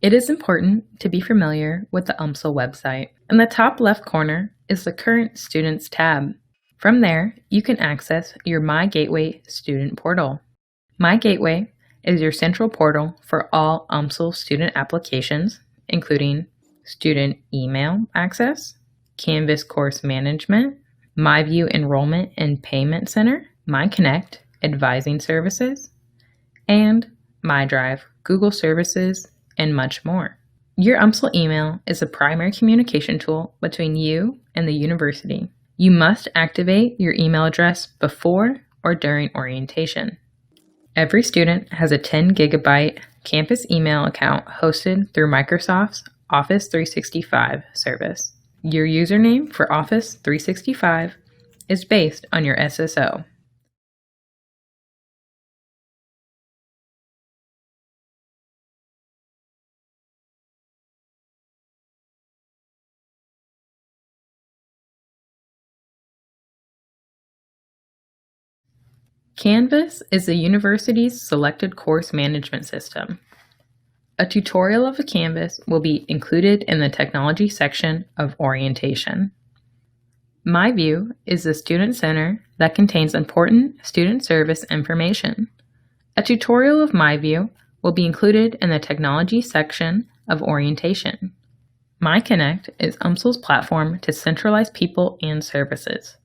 It is important to be familiar with the UMSL website. In the top left corner is the Current Students tab. From there, you can access your MyGateway student portal. MyGateway is your central portal for all UMSL student applications, including student email access, Canvas course management, MyView enrollment and payment center, MyConnect advising services, and MyDrive Google services, and much more. Your UMSL email is the primary communication tool between you and the university. You must activate your email address before or during orientation. Every student has a 10 gigabyte campus email account hosted through Microsoft's Office 365 service. Your username for Office 365 is based on your SSO. Canvas is the university's selected course management system. A tutorial of the Canvas will be included in the technology section of orientation. MyView is the student center that contains important student service information. A tutorial of MyView will be included in the technology section of orientation. MyConnect is UMSL's platform to centralize people and services.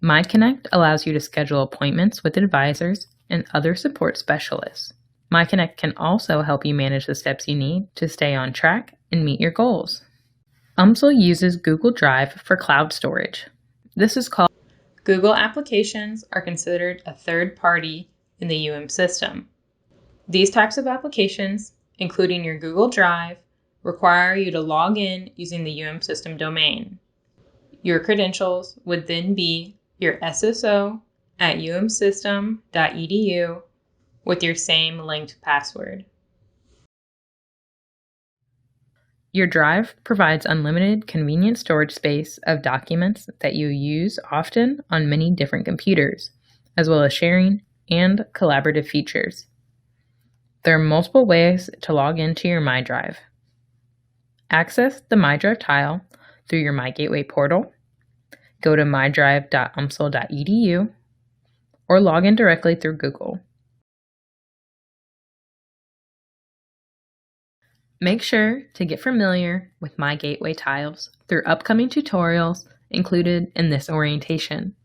MyConnect allows you to schedule appointments with advisors and other support specialists. MyConnect can also help you manage the steps you need to stay on track and meet your goals. UMSL uses Google Drive for cloud storage. This is called Google applications are considered a third party in the UM system. These types of applications, including your Google Drive, require you to log in using the UM system domain. Your credentials would then be your SSO at umsystem.edu with your same linked password. Your Drive provides unlimited convenient storage space of documents that you use often on many different computers, as well as sharing and collaborative features. There are multiple ways to log into your MyDrive. Access the MyDrive tile through your MyGateway portal. Go to mydrive.umsl.edu or log in directly through Google. Make sure to get familiar with MyGateway tiles through upcoming tutorials included in this orientation.